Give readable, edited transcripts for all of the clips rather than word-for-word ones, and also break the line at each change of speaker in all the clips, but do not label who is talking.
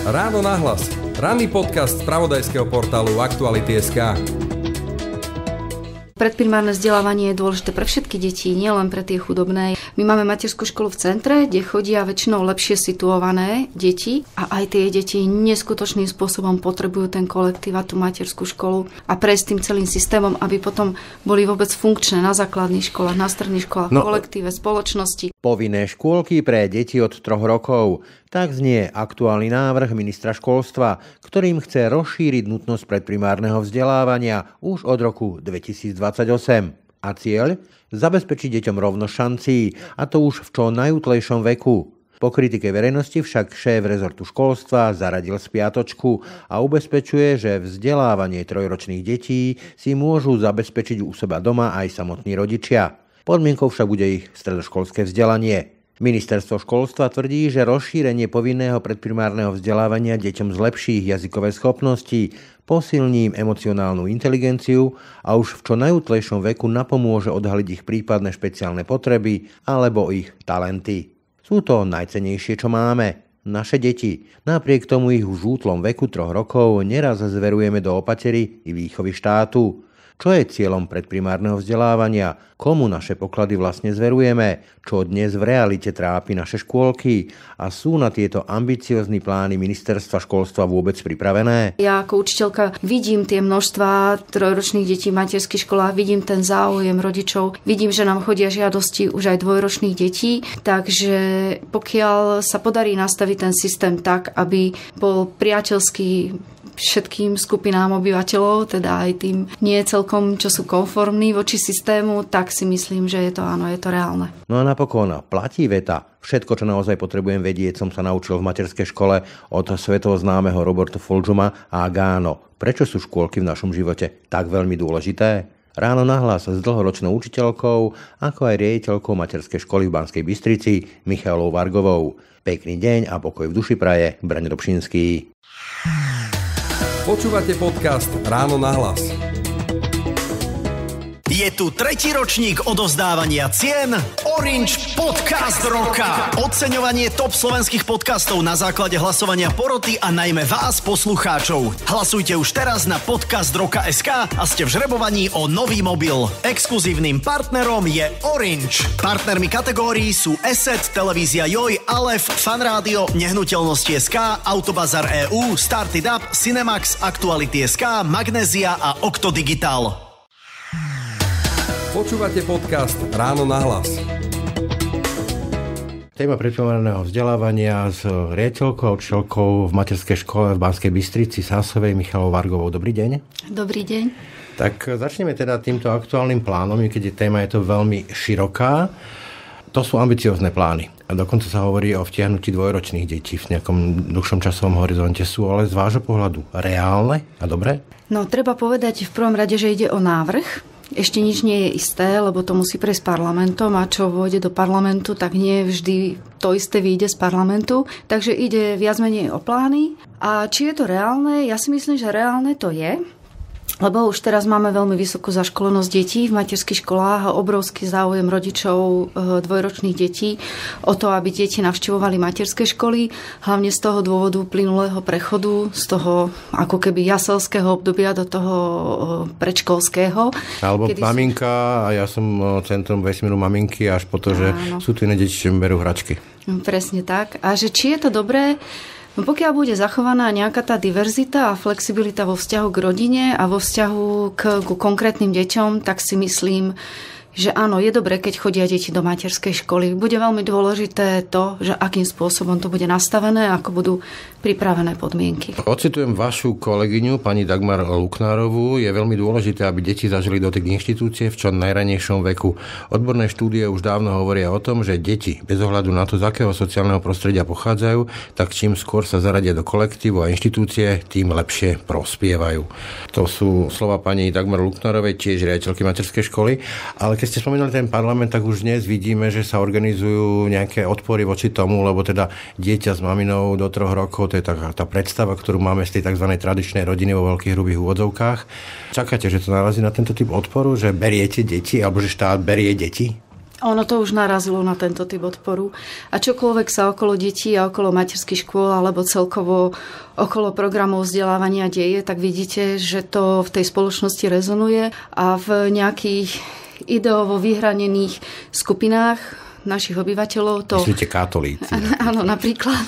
Ráno nahlas. Ranný podcast z spravodajského portálu Aktuality.sk.
Predprimárne vzdelávanie je dôležité pre všetky deti, nielen pre tie chudobné. My máme materskú školu v centre, kde chodia väčšinou lepšie situované deti a aj tie deti neskutočným spôsobom potrebujú ten kolektív a tú materskú školu a prejsť tým celým systémom, aby potom boli vôbec funkčné na základných školách, na stredných školách, kolektíve, spoločnosti.
Povinné škôlky pre deti od 3 rokov. Tak znie aktuálny návrh ministra školstva, ktorým chce rozšíriť nutnosť predprimárneho vzdelávania už od roku 2028. A cieľ? Zabezpečiť deťom rovnosť šancí, a to už v čo najútlejšom veku. Po kritike verejnosti však šéf rezortu školstva zaradil spiatočku a ubezpečuje, že vzdelávanie 3-ročných detí si môžu zabezpečiť u seba doma aj samotní rodičia. Podmienkou však bude ich stredoškolské vzdelanie. Ministerstvo školstva tvrdí, že rozšírenie povinného predprimárneho vzdelávania deťom zlepší ich jazykové schopnosti, posilní im emocionálnu inteligenciu a už v čo najútlejšom veku napomôže odhaliť ich prípadné špeciálne potreby alebo ich talenty. Sú to najcennejšie, čo máme. Naše deti. Napriek tomu ich už v útlom veku 3 rokov neraz zverujeme do opatery i výchovy štátu. Čo je cieľom predprimárneho vzdelávania? Komu naše poklady vlastne zverujeme? Čo dnes v realite trápi naše škôlky? A sú na tieto ambiciózne plány ministerstva školstva vôbec pripravené?
Ja ako učiteľka vidím tie množstva 3-ročných detí v materských školách, vidím ten záujem rodičov, vidím, že nám chodia žiadosti už aj 2-ročných detí, takže pokiaľ sa podarí nastaviť ten systém tak, aby bol priateľský všetkým skupinám obyvateľov, teda aj tým nie celkom, čo sú konformní voči systému, tak si myslím, že je to áno, je to reálne.
No a napokon platí veta. Všetko, čo naozaj potrebujem vedieť, som sa naučil v materskej škole od svetovo známeho Roberta Fulghuma a Gáno. Prečo sú škôlky v našom živote tak veľmi dôležité? Ráno nahlas s dlhoročnou učiteľkou, ako aj riaditeľkou materskej školy v Banskej Bystrici Michaelou Vargovou. Pekný deň a pokoj v duši praje Braň Dobšinský.
Počúvate podcast Ráno nahlas.
Je tu 3. ročník odovzdávania cien Orange Podcast roka. Oceňovanie top slovenských podcastov na základe hlasovania poroty a najmä vás, poslucháčov. Hlasujte už teraz na podcastroka.sk a ste v žrebovaní o nový mobil. Exkluzívnym partnerom je Orange. Partnermi kategórií sú Asset, Televízia Joj, Alef, Fanrádio, Nehnuteľnosti.sk, Autobazar EU, Started Up, Cinemax, Aktuality.sk, Magnézia a Okto Digital.
Počúvate podcast Ráno nahlas.
Téma predprimárneho vzdelávania s riaditeľkou a učiteľkou v materskej škole v Banskej Bystrici Sásovej Michaelou Vargovou. Dobrý deň.
Dobrý deň.
Tak začneme teda týmto aktuálnym plánom, keď téma je to veľmi široká. To sú ambiciózne plány. A dokonca sa hovorí o vtiahnutí 2-ročných detí v nejakom dlhšom časovom horizonte. Sú ale z vášho pohľadu reálne a dobré?
No, treba povedať v prvom rade, že ide o návrh. Ešte nič nie je isté, lebo to musí prejsť parlamentom a čo vôjde do parlamentu, tak nie vždy to isté vyjde z parlamentu. Takže ide viac menej o plány. A či je to reálne? Ja si myslím, že reálne to je. Lebo už teraz máme veľmi vysokú zaškolenosť detí v materských školách a obrovský záujem rodičov 2-ročných detí o to, aby deti navštevovali materské školy, hlavne z toho dôvodu plynulého prechodu, z toho ako keby jaselského obdobia do toho predškolského.
Alebo maminka, a ja som centrom vesmíru maminky, až po to, že sú tu iné deti, čo berú hračky.
Presne tak. A že či je to dobré? No pokiaľ bude zachovaná nejaká tá diverzita a flexibilita vo vzťahu k rodine a vo vzťahu k konkrétnym deťom, tak si myslím, že áno, je dobré, keď chodia deti do materskej školy. Bude veľmi dôležité to, že akým spôsobom to bude nastavené, ako budú pripravené podmienky.
Ocitujem vašu kolegyňu, pani Dagmar Luknárovú. Je veľmi dôležité, aby deti zažili dotyk inštitúcie v čo najranejšom veku. Odborné štúdie už dávno hovoria o tom, že deti, bez ohľadu na to, z akého sociálneho prostredia pochádzajú, tak čím skôr sa zaradia do kolektívu a inštitúcie, tým lepšie prospievajú. To sú slova pani Dagmar Luknárovej, tiež riaditeľky materskej školy. Ale keď ste spomínali ten parlament, tak už dnes vidíme, že sa organizujú nejaké odpory voči tomu, lebo teda dieťa s maminou do 3 rokov, to je tá predstava, ktorú máme z tej tzv. Tradičnej rodiny vo veľkých hrubých úvodzovkách. Čakáte, že to narazí na tento typ odporu, že beriete deti, alebo že štát berie deti?
Ono to už narazilo na tento typ odporu. A čokoľvek sa okolo detí a okolo materských škôl alebo celkovo okolo programov vzdelávania deje, tak vidíte, že to v tej spoločnosti rezonuje a v nejakých ideovo vyhranených skupinách našich obyvateľov to...
Myslíte katolíci?
Áno, napríklad.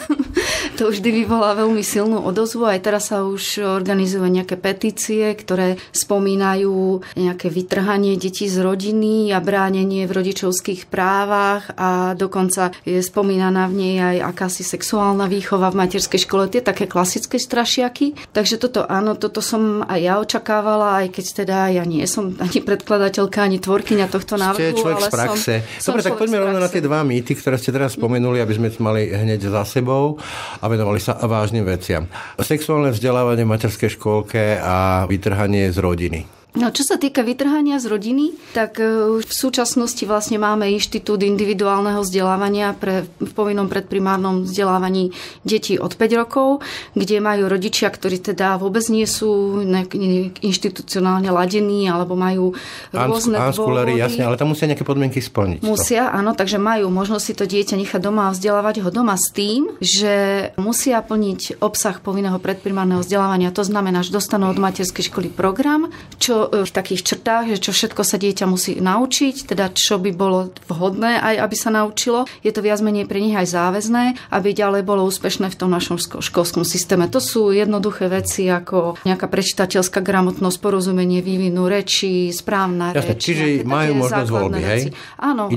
To vždy vyvolá veľmi silnú odozvu. Aj teraz sa už organizujú nejaké petície, ktoré spomínajú nejaké vytrhanie detí z rodiny a bránenie v rodičovských právach a dokonca je spomínaná v nej aj akási sexuálna výchova v materskej škole. Tie také klasické strašiaky. Takže toto áno, toto som aj ja očakávala, aj keď teda ja nie som ani predkladateľka, ani tvorkyňa tohto návrhu.
Ste človek z praxe. Dobre, tak poďme rovno na tie dva mýty, ktoré ste teraz spomenuli, aby sme mali hneď za sebou a venovali sa vážnym veciam. Sexuálne vzdelávanie v materskej škôlke a vytrhanie z rodiny.
No, čo sa týka vytrhania z rodiny, tak v súčasnosti vlastne máme inštitút individuálneho vzdelávania v povinnom predprimárnom vzdelávaní detí od 5 rokov, kde majú rodičia, ktorí teda vôbec nie sú inštitucionálne ladení alebo majú rôzne dôvody.
Jasne, ale tam musia nejaké podmienky splniť.
Musia, áno, takže majú možnosť si to dieťa nechať doma a vzdelávať ho doma s tým, že musia plniť obsah povinného predprimárneho vzdelávania. To znamená, že dostanú od materskej školy program, čo v takých črtách, že čo všetko sa dieťa musí naučiť, teda čo by bolo vhodné aj aby sa naučilo. Je to viac menej pre nich aj záväzné, aby ďalej bolo úspešné v tom našom školskom systéme. To sú jednoduché veci ako nejaká prečitateľská gramotnosť, porozumenie vývinu reči, správna reč.
Čiže majú možnosť voľby, hej?
Áno,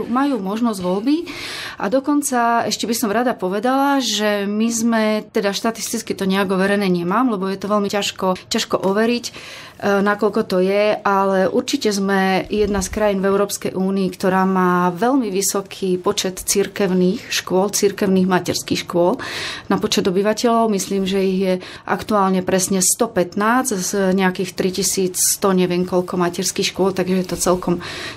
majú možnosť voľby. A dokonca ešte by som rada povedala, že my sme, teda štatisticky to nejak overené nemám, lebo je to veľmi ťažko overiť, nakoľko to je, ale určite sme jedna z krajín v Európskej únii, ktorá má veľmi vysoký počet cirkevných škôl, cirkevných materských škôl na počet obyvateľov. Myslím, že ich je aktuálne presne 115 z nejakých 3100, neviem koľko materských škôl, takže je to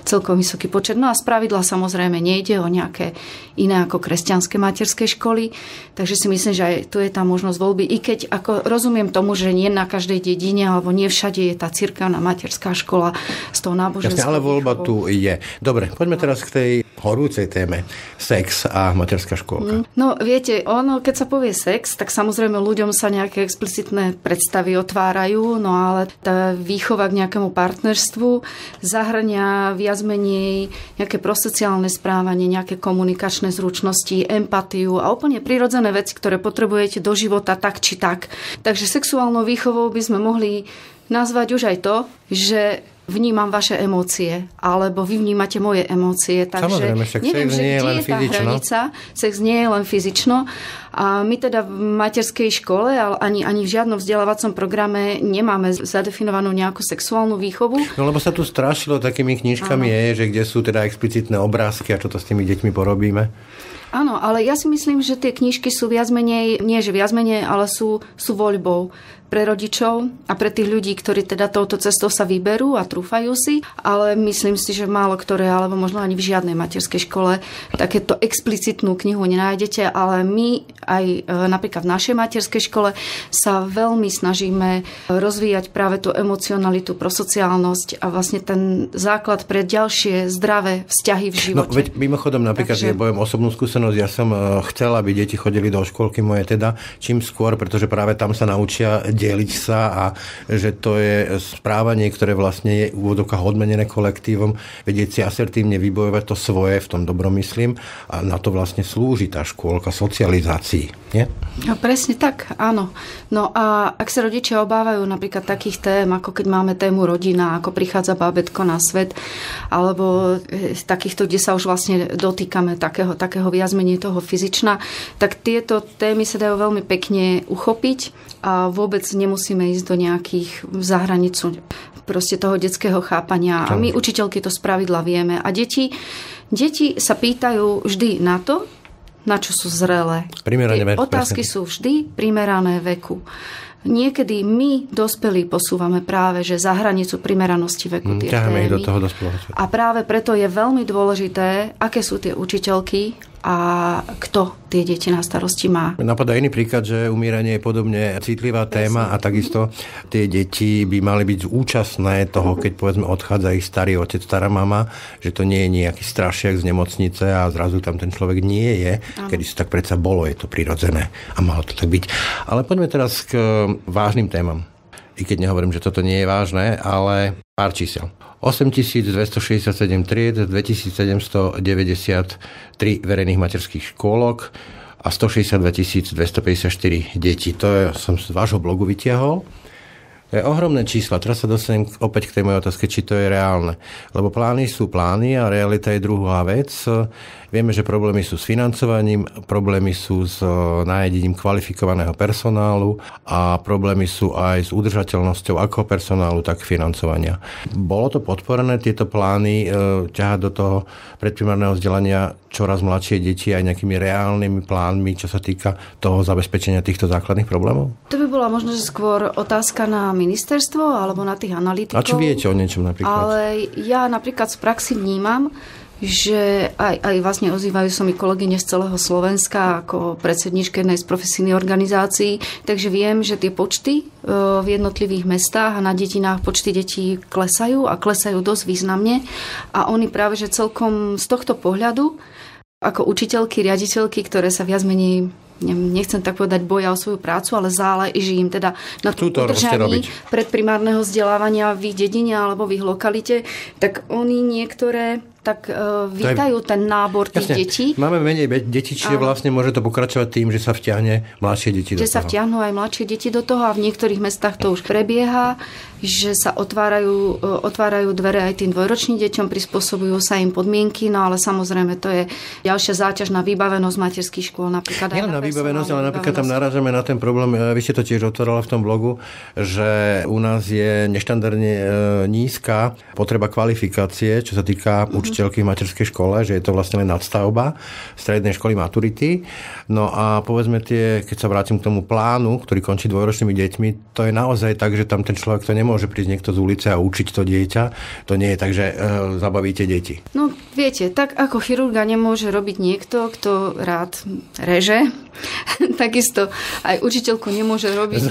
celkom vysoký počet. No a spravidla samozrejme nejde o nejaké iné ako kresťanské materské školy, takže si myslím, že aj tu je tá možnosť voľby. I keď ako rozumiem tomu, že nie na každej dedine alebo nie všade je tá cirkevná materská škola z toho náboženského.
Jasne, ale voľba tu je. Dobre, poďme teraz k tej horúcej téme. Sex a materská škôlka.
No viete, keď sa povie sex, tak samozrejme ľuďom sa nejaké explicitné predstavy otvárajú, no ale tá výchova k nejakému partnerstvu zahrania viac menej nejaké prosociálne správanie, nejaké komunikačné zručnosti, empatiu a úplne prirodzené veci, ktoré potrebujete do života tak či tak. Takže sexuálnou výchovou by sme mohli nazvať už aj to, že vnímam vaše emócie, alebo vy vnímate moje emócie. Takže
samozrejme, však
neviem,
sex nie je len fyzično. Hranica.
Sex nie je len fyzično. A my teda v materskej škole, ale ani v žiadnom vzdelávacom programe nemáme zadefinovanú nejakú sexuálnu výchovu.
No lebo sa tu strašilo takými knižkami, že kde sú teda explicitné obrázky a čo to s tými deťmi porobíme.
Áno, ale ja si myslím, že tie knižky sú viac menej, nie že viac menej, ale sú voľbou pre rodičov a pre tých ľudí, ktorí teda touto cestou sa vyberú a trúfajú si, ale myslím si, že málo ktoré, alebo možno ani v žiadnej materskej škole takéto explicitnú knihu nenájdete, ale my aj napríklad v našej materskej škole sa veľmi snažíme rozvíjať práve tú emocionalitu, prosociálnosť a vlastne ten základ pre ďalšie zdravé vzťahy v živote.
No veď mimochodom napríklad ja poviem osobnú skúsenosť, ja som chcel, aby deti chodili do škôlky moje teda čím skôr, pretože práve tam sa naučia deliť sa a že to je správanie, ktoré vlastne je v úvodovkách odmenené kolektívom, vedieť si asertívne vybojovať to svoje, v tom dobrom myslím, a na to vlastne slúži tá škôlka socializácii, nie?
No, presne tak, áno. No a ak sa rodičia obávajú napríklad takých tém, ako keď máme tému rodina, ako prichádza bábätko na svet, alebo takýchto, kde sa už vlastne dotýkame takého viac menej toho fyzična, tak tieto témy sa dajú veľmi pekne uchopiť a vôbec nemusíme ísť do nejakých zahranicu proste toho detského chápania. A my učiteľky to spravidla vieme. A deti sa pýtajú vždy na to, na čo sú zrelé. Otázky sú vždy primerané veku. Niekedy my, dospelí, posúvame práve že za hranicu primeranosti veku tie témy.
Do toho dospelého.
A práve preto je veľmi dôležité, aké sú tie učiteľky, a kto tie deti na starosti má.
Napadá iný príklad, že umieranie je podobne citlivá téma a takisto tie deti by mali byť účastné toho, keď povedzme odchádza ich starý otec, stará mama, že to nie je nejaký strašiak z nemocnice a zrazu tam ten človek nie je, kedy sa tak predsa bolo, je to prirodzené a malo to tak byť. Ale poďme teraz k vážnym témam. I keď nehovorím, že toto nie je vážne, ale pár čísel. 8267 tried, 2793 verejných materských škôlok a 162 254 detí. To som z vášho blogu vytiahol. To je ohromné čísla. Teraz sa dostanem opäť k tej mojej otázke, či to je reálne. Lebo plány sú plány a realita je druhá vec. Vieme, že problémy sú s financovaním, problémy sú s nájdením kvalifikovaného personálu a problémy sú aj s udržateľnosťou ako personálu, tak financovania. Bolo to podporené, tieto plány ťahať do toho predprimárneho vzdelania čoraz mladšie deti aj nejakými reálnymi plánmi, čo sa týka toho zabezpečenia týchto základných problémov? To
by bola možno skôr otázka na ministerstvo alebo na tých analytikov.
A či viete o niečom napríklad?
Ale ja napríklad z praxi vnímam, že aj vlastne ozývajú sa mi kolegyne z celého Slovenska ako predsedníčka jednej z profesijných organizácií, takže viem, že tie počty v jednotlivých mestách a na dedinách počty detí klesajú a klesajú dosť významne a oni práve, že celkom z tohto pohľadu ako učiteľky, riaditeľky, ktoré sa viac menej nechcem tak povedať boja o svoju prácu, ale záleží im teda na tom udržaní predprimárneho vzdelávania v ich dedine alebo v ich lokalite, tak oni niektoré tak vítajú ten nábor tých detí.
Máme menej detí, čiže vlastne môže to pokračovať tým, že sa vtiahne mladšie deti do toho.
Že sa vtiahnú aj mladšie deti do toho a v niektorých mestách to už prebieha, že sa otvárajú dvere aj tým dvojročným deťom, prispôsobujú sa im podmienky, no ale samozrejme to je ďalšia záťaž na vybavenosť materských škôl. Napríklad
nie na vybavenosť, ale napríklad tam narážame na ten problém, vy ste to tiež otvorila v tom blogu, že u nás je neštandardne nízka potreba kvalifikácie, čo sa týka učiteľky v materskej škole, že je to vlastne len nadstavba strednej školy maturity. No a povedzme keď sa vrátim k tomu plánu, ktorý končí dvojročnými deťmi, to je naozaj tak, že tam ten človek to nemôže prísť niekto z ulice a učiť to dieťa. To nie je tak, že zabavíte deti.
No viete, tak ako chirurga nemôže robiť niekto, kto rád reže, takisto aj učiteľku nemôže robiť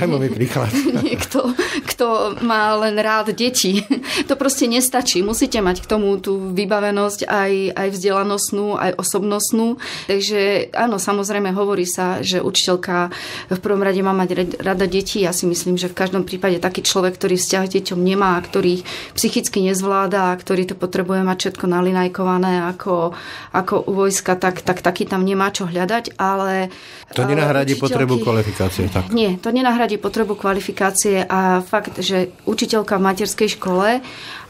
niekto, kto má len rád deti. To proste nestačí. Musíte mať k tomu tú vybavenosť aj vzdelanostnú, aj osobnostnú. Takže áno, samozrejme hovorí sa, že učiteľka v prvom rade má mať rada detí. Ja si myslím, že v každom prípade taký človek, ktorý vzťah k deťom nemá, ktorý psychicky nezvláda, ktorý to potrebuje mať všetko nalinajkované ako u vojska, tak taký tam nemá čo hľadať, ale
to nenahradí potrebu kvalifikácie. Tak.
Nie, to nenahradí potrebu kvalifikácie a fakt, že učiteľka v materskej škole,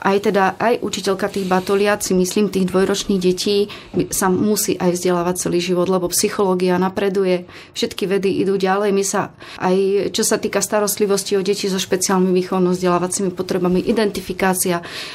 aj učiteľka tých batoliat, si myslím, tých dvojročných detí sa musí aj vzdelávať celý život, lebo psychológia napreduje, všetky vedy idú ďalej. My sa aj, čo sa týka starostlivosti o deti so špeciálnymi výchovno-vzdelávacími potrebami,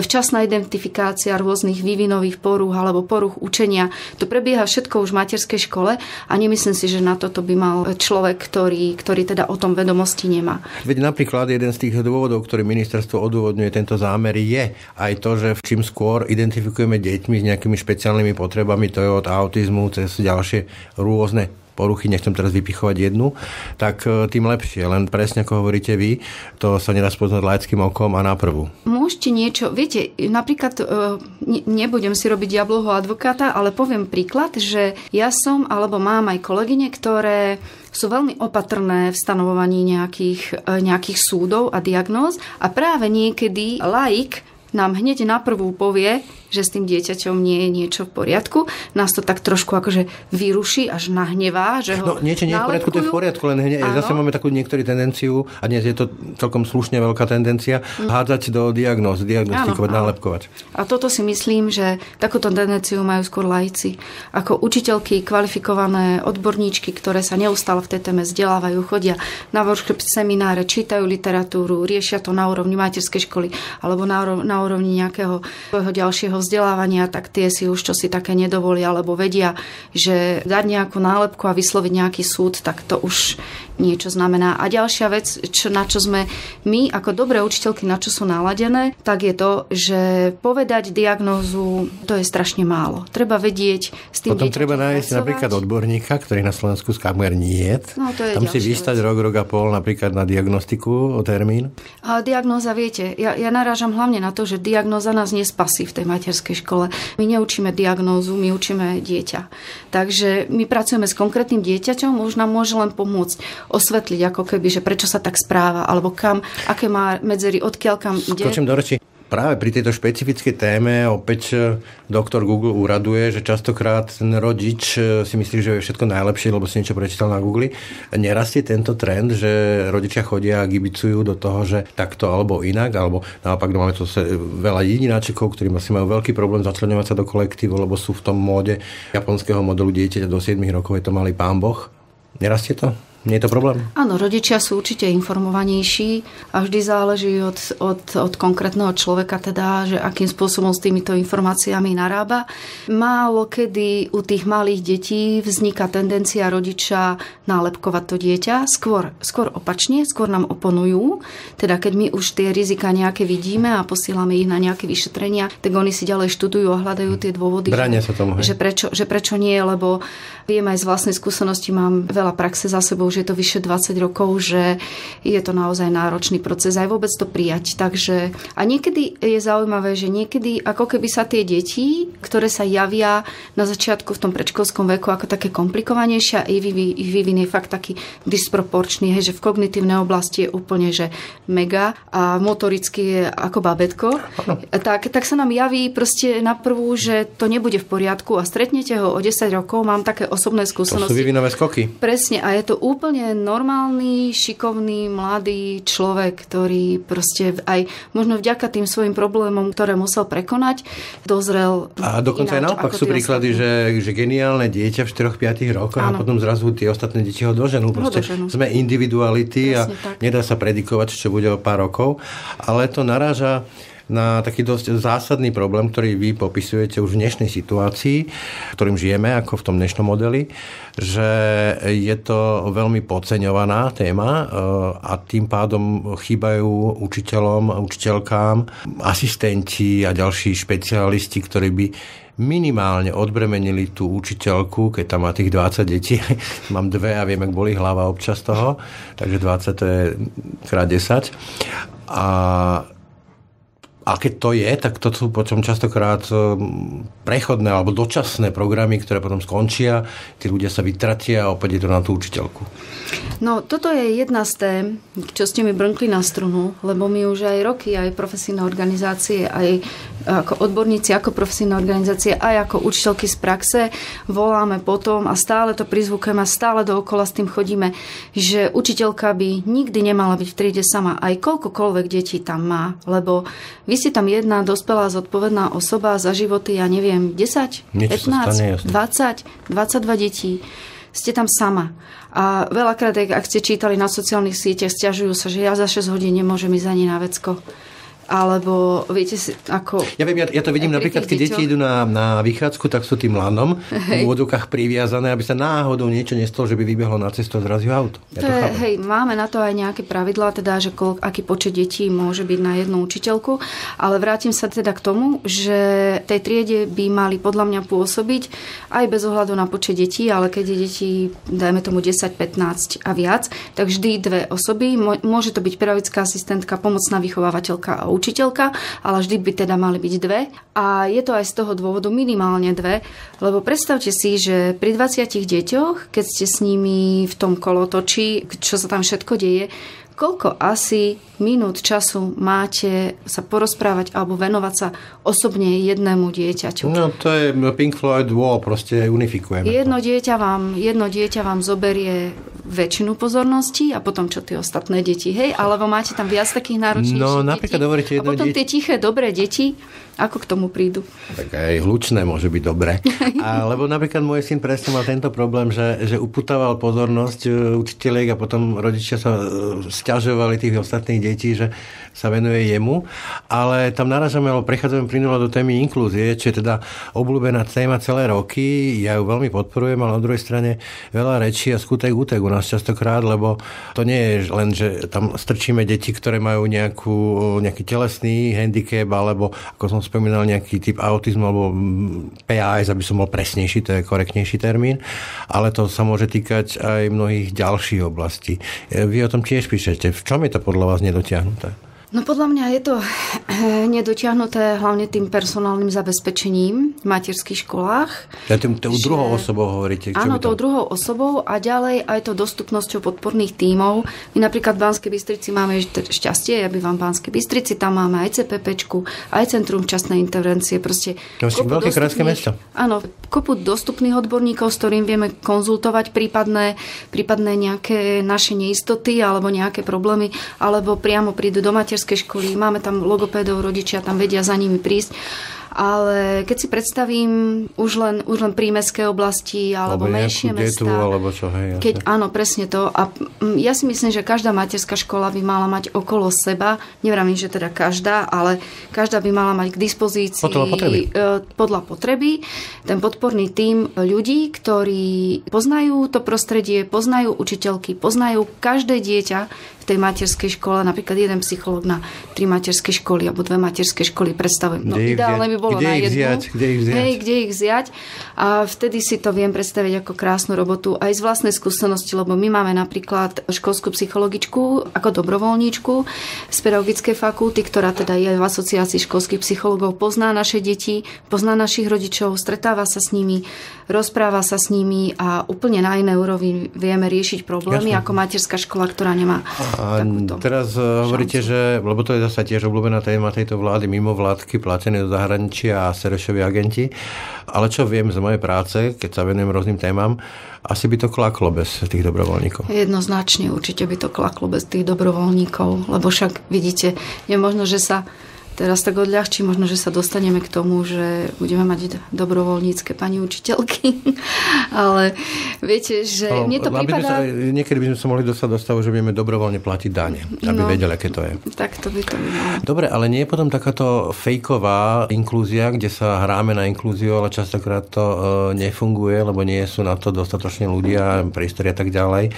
včasná identifikácia rôznych vývinových porúch alebo porúch učenia, to prebieha všetko už v materskej škole a nemyslím si, že na toto by mal človek, ktorý teda o tom vedomosti nemá.
Veď napríklad jeden z tých dôvodov, ktorý ministerstvo odôvodňuje tento zámer, je aj to, že čím skôr identifikujeme deťmi s nejakými špeciálnymi potrebami, to je od autizmu cez ďalšie rôzne poruchy, nechcem teraz vypichovať jednu, tak tým lepšie. Len presne ako hovoríte vy, to sa nedá spoznať laickým okom a na prvú.
Môžete niečo, viete, napríklad nebudem si robiť diablovho advokáta, ale poviem príklad, že ja som alebo mám aj kolegyne, ktoré sú veľmi opatrné v stanovovaní nejakých súdov a diagnóz a práve niekedy laik nám hneď na prvú povie, že s tým dieťaťom nie je niečo v poriadku. Nás to tak trošku akože vyruší, až nahnevá, že ho
niečo nie je v poriadku, to je v poriadku, len zase máme takú niektorú tendenciu, a dnes je to celkom slušne veľká tendencia, hádzať do diagnostikovať, nálepkovať.
A toto si myslím, že takúto tendenciu majú skôr laici. Ako učiteľky, kvalifikované odborníčky, ktoré sa neustále v tej téme vzdelávajú, chodia na workshop, semináre, čítajú literatúru, riešia to na úrovni materskej školy alebo na na úrovni nejakého svojho ďalšieho vzdelávania, tak tie si už čosi také nedovolia, alebo vedia, že dať nejakú nálepku a vysloviť nejaký súd, tak to už niečo znamená. A ďalšia vec, na čo sme my ako dobré učiteľky, na čo sú naladené, tak je to, že povedať diagnózu, to je strašne málo. Treba vedieť s tým
potom treba nájsť napríklad odborníka, ktorý na Slovensku skakmer nie.
No, to je
tam si vystať rok a pol napríklad na diagnostiku o termín.
A diagnóza, viete, ja narážam hlavne na to, že diagnóza nás nespasí v tej materskej škole. My neučíme diagnózu, my učíme dieťa. Takže my pracujeme s konkrétnym dieťaťom, už nám môže len pomôcť osvetliť, ako keby, že prečo sa tak správa, alebo kam, aké má medzery, odkiaľ kam ide.
Skočím do reči. Práve pri tejto špecifickej téme opäť doktor Google úraduje, že častokrát ten rodič si myslí, že je všetko najlepšie, lebo si niečo prečítal na Google. Nerastie tento trend, že rodičia chodia a gibicujú do toho, že takto alebo inak, alebo naopak máme tu veľa jedináčikov, ktorí asi majú veľký problém začleňovať sa do kolektívu, lebo sú v tom móde japonského modelu dieťaťa do 7 rokov, je to malý pán Boh. Nerastie to? Nie je to problém?
Áno, rodičia sú určite informovanejší a vždy záleží od konkrétneho človeka, teda, že akým spôsobom s týmito informáciami narába. Málo kedy u tých malých detí vzniká tendencia rodiča nálepkovať to dieťa. Skôr opačne, skôr nám oponujú. Teda keď my už tie rizika nejaké vidíme a posielame ich na nejaké vyšetrenia, tak oni si ďalej študujú a hľadajú tie dôvody.
Bránia sa tomu,
že prečo nie, lebo viem aj z vlastnej skúsenosti, mám veľa praxe za sebou, že je to vyše 20 rokov, že je to naozaj náročný proces aj vôbec to prijať. Takže a niekedy je zaujímavé, že niekedy ako keby sa tie deti, ktoré sa javia na začiatku v tom predškolskom veku ako také komplikovanejšie, ich vývin je fakt taký disproporčný, že v kognitívnej oblasti je úplne že mega a motoricky je ako babetko. Tak sa nám javí proste na prvú, že to nebude v poriadku a stretnete ho o 10 rokov, mám také osobné skúsenosti.
To sú vývinové skoky.
Presne, a je to úplne normálny, šikovný, mladý človek, ktorý proste aj možno vďaka tým svojim problémom, ktoré musel prekonať, dozrel.
A dokonca ináč, aj naopak sú príklady, že geniálne dieťa v 4-5 rokoch a potom zrazu tie ostatné deti ho doženú. Proste sme individuality a nedá sa predikovať, čo bude o pár rokov, ale to naráža na taký dosť zásadný problém, ktorý vy popisujete už v dnešnej situácii, ktorým žijeme, ako v tom dnešnom modeli, že je to veľmi podceňovaná téma a tým pádom chýbajú učiteľom a učiteľkám asistenti a ďalší špecialisti, ktorí by minimálne odbremenili tú učiteľku, keď tam má tých 20 detí. Mám 2 a viem, ak bolí hlava občas toho, takže 20 to je krát 10. A keď to je, tak to sú potom častokrát prechodné alebo dočasné programy, ktoré potom skončia, tí ľudia sa vytratia a opäť je to na tú učiteľku.
No, toto je jedna z tém, čo ste mi brnkli na strunu, lebo my už aj roky, aj profesijné organizácie, aj ako odborníci, ako profesijné organizácie, aj ako učiteľky z praxe voláme potom a stále to prizvukujeme a stále dookola s tým chodíme, že učiteľka by nikdy nemala byť v triede sama, aj koľkokoľvek detí tam má, lebo vy ste tam jedna dospelá zodpovedná osoba za životy, ja neviem, 10, 15, 20, 22 detí. Ste tam sama. A veľakrát, ak ste čítali na sociálnych sieťach, sťažujú sa, že ja za 6 hodín nemôžem ísť ani na vecko. Alebo, viete si, ako... Ja
to vidím napríklad, keď deti idú na vychádzku, tak sú tým lanom v úvodzovkách priviazané, aby sa náhodou niečo nestalo, že by vybehlo na cestu a zrazil auto.
Máme na to aj nejaké pravidlá, teda, že aký počet detí môže byť na jednu učiteľku, ale vrátim sa teda k tomu, že tej triede by mali podľa mňa pôsobiť aj bez ohľadu na počet detí, ale keď je detí, dajme tomu 10, 15 a viac, tak vždy 2 osoby. Môže to byť pedagogická asistentka, pomocná vychovávateľka a učiteľka, ale vždy by teda mali byť 2. A je to aj z toho dôvodu minimálne 2, lebo predstavte si, že pri 20 deťoch, keď ste s nimi v tom kolotočí, čo sa tam všetko deje, koľko asi minút času máte sa porozprávať alebo venovať sa osobne jednému dieťaťu?
No to je Pink Floyd Wall, proste unifikujeme.
Jedno dieťa vám zoberie väčšinu pozornosti a potom čo tie ostatné deti, hej? Alebo máte tam viac takých náročnejších
detí? No napríklad hovoríte jedno
dieťa. A potom tie tiché, dobré deti, ako k tomu prídu?
Tak aj hlučné môže byť dobré. Lebo napríklad môj syn presne mal tento problém, že upútaval pozornosť učiteľiek a potom rodičia sa sťažovali tých ostatných detí, že sa venuje jemu, ale tam narážame, alebo prechádzame plynulo do témy inklúzie, čo je teda obľúbená téma celé roky. Ja ju veľmi podporujem, ale na druhej strane veľa rečí a skutek útek u nás častokrát, lebo to nie je len, že tam strčíme deti, ktoré majú nejaký telesný handicap, alebo ako som spomínal, nejaký typ autizmu, alebo PAS, aby som bol presnejší, to je korektnejší termín, ale to sa môže týkať aj mnohých ďalších oblastí. Vy o tom tiež píšete. V čom je to podľa vás nedotiahnuté?
No podľa mňa je to nedotiahnuté hlavne tým personálnym zabezpečením v materských školách.
Tou druhou osobou hovoríte?
Áno, tou druhou osobou a ďalej aj to dostupnosťou podporných tímov. My napríklad v Banskej Bystrici máme šťastie, ja bývam v Banskej Bystrici, tam máme aj CPPčku, aj Centrum včasnej intervencie. Proste
veľké krátske mesto.
Áno, kopu dostupných odborníkov, s ktorým vieme konzultovať prípadné nejaké naše neistoty alebo nejaké problémy, alebo priamo prídu do materskej školy, máme tam logopédov, rodičia tam vedia za nimi prísť. Ale keď si predstavím už len prímestské oblasti alebo menšie mestá.
Alebo čo, hej,
áno, presne to. A ja si myslím, že každá materská škola by mala mať okolo seba, nevravím, že teda každá, ale každá by mala mať k dispozícii podľa potreby ten podporný tím ľudí, ktorí poznajú to prostredie, poznajú učiteľky, poznajú každé dieťa v tej materskej škole, napríklad jeden psychológ na 3 materské školy alebo 2 materské školy predstavujem. No ideálne by bolo na jednu. Kde ich vziať. A vtedy si to viem predstaviť ako krásnu robotu aj z vlastnej skúsenosti, lebo my máme napríklad školskú psychologičku ako dobrovoľníčku z pedagogickej fakulty, ktorá teda je v asociácii školských psychológov, pozná naše deti, pozná našich rodičov, stretáva sa s nimi, rozpráva sa s nimi a úplne na inej úrovni vieme riešiť problémy ako materská škola, ktorá nemá takúto
teraz hovoríte, že, lebo to je zasa tiež obľúbená téma tejto vlády, mimo vládky platené do zahraničia a serešoví agenti. Ale čo viem z mojej práce, keď sa venujem rôznym témam, asi by to klaklo bez tých dobrovoľníkov.
Jednoznačne určite by to klaklo bez tých dobrovoľníkov, lebo však vidíte, je možno, že sa teraz tak odľahčí, možno, že sa dostaneme k tomu, že budeme mať dobrovoľnícke pani učiteľky. Ale viete, že mne to prípada...
Niekedy by sme sa mohli dostať do stavu, že budeme dobrovoľne platiť dane, aby vedeli, aké to je.
Tak to by to malo.
Dobre, ale nie je potom takáto fejková inklúzia, kde sa hráme na inklúziu, ale častokrát to nefunguje, lebo nie sú na to dostatočne ľudia, priestory a tak ďalej.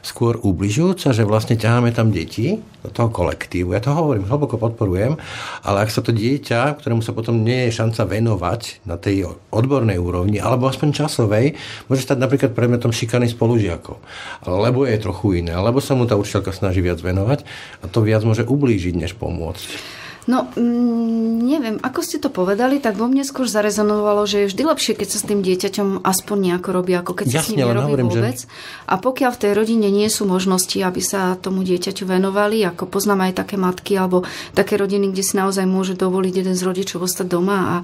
Skôr ubližujúca, že vlastne ťaháme tam deti do toho kolektívu. Ja to hovorím, hlboko podporujem, ale ak sa to dieťa, ktorému sa potom nie je šanca venovať na tej odbornej úrovni, alebo aspoň časovej, môže stať napríklad predmetom šikany spolužiakov. Lebo je trochu iné, alebo sa mu tá učiteľka snaží viac venovať a to viac môže ublížiť, než pomôcť.
No, neviem, ako ste to povedali, tak vo mne skôr zarezonovalo, že je vždy lepšie, keď sa s tým dieťaťom aspoň nejako robí, ako keď sa s ním nerobí vôbec. A pokiaľ v tej rodine nie sú možnosti, aby sa tomu dieťaťu venovali, ako poznám aj také matky alebo také rodiny, kde si naozaj môže dovoliť jeden z rodičov ostať doma a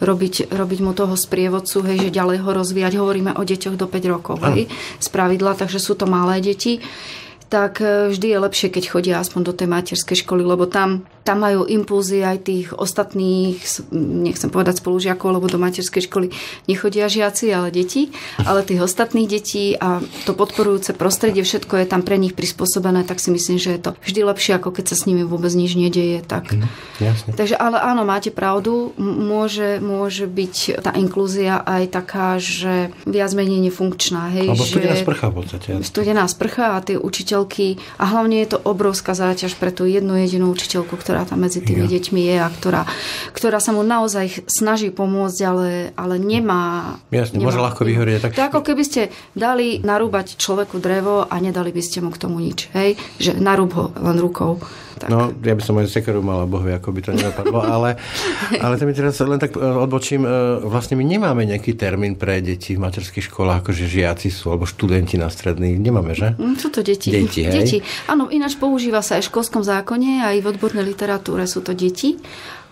robiť mu toho sprievodcu, hej, že ďalej ho rozvíjať. Hovoríme o deťoch do 5 rokov, hej, z pravidla, takže sú to malé deti. Tak vždy je lepšie, keď chodia aspoň do tej materskej školy, lebo tam majú impulzy aj tých ostatných, nechcem povedať spolužiakov, lebo do materskej školy nechodia žiaci, ale deti, ale tých ostatných detí a to podporujúce prostredie, všetko je tam pre nich prispôsobené, tak si myslím, že je to vždy lepšie, ako keď sa s nimi vôbec nič nedeje. Tak.
Jasne.
Takže ale áno, máte pravdu, môže byť tá inklúzia aj taká, že viac menej nefunkčná. Hej,
alebo studená sprcha v podstate.
Studená sprcha a tie učiteľky a hlavne je to obrovská záťaž pre tú jednu jedinú učiteľku, ktorá tam medzi tými deťmi je a ktorá sa mu naozaj snaží pomôcť, ale nemá...
Jasne, môže ľahko vyhorieť.
Tak ako keby ste dali narúbať človeku drevo a nedali by ste mu k tomu nič. Hej? Že narúb ho len rukou. Tak.
No, ja by som aj sekeru mal, boh vie, ako by to nedopadlo, ale to mi teraz len tak odbočím. Vlastne my nemáme nejaký termín pre deti v materských školách, akože žiaci sú, alebo študenti na stredných. Nemáme, že?
Sú to deti. Deti. Áno, ináč používa sa aj v školskom zákone, aj v odbornej literatúre sú to deti.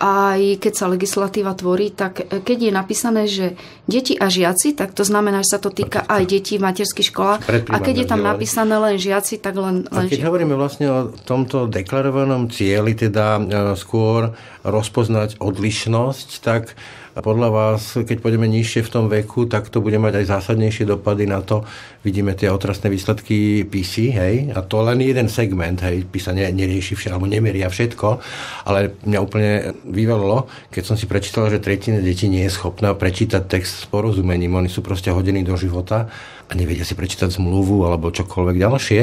Aj keď sa legislatíva tvorí, tak keď je napísané, že deti a žiaci, tak to znamená, že sa to týka aj detí v materských školách. A keď je tam napísané len žiaci, tak len
a keď hovoríme vlastne o tomto deklarovanom cieli, teda skôr rozpoznať odlišnosť, tak A podľa vás, keď pôjdeme nižšie v tom veku, tak to bude mať aj zásadnejšie dopady na to. Vidíme tie otrasné výsledky PISA, hej, a to len jeden segment, hej, PISA nerieši všetko, alebo nemeria všetko, ale mňa úplne vyvelilo, keď som si prečítal, že tretina detí nie je schopná prečítať text s porozumením, oni sú proste hodení do života a nevedia si prečítať zmluvu alebo čokoľvek ďalšie.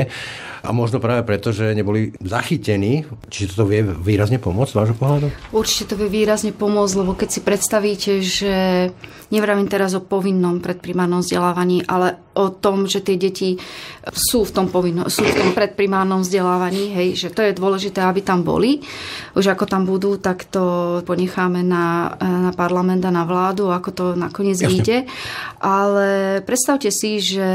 A možno práve preto, že neboli zachytení. Čiže toto vie výrazne pomôcť z vášho pohľadu?
Určite to vie výrazne pomôcť, lebo keď si predstavíte, že nevravím teraz o povinnom predprimárnom vzdelávaní, ale o tom, že tie deti sú v tom predprimárnom vzdelávaní, hej, že to je dôležité, aby tam boli. Už ako tam budú, tak to ponecháme na parlament a na vládu, ako to nakoniec vyjde. Ale predstavte si, že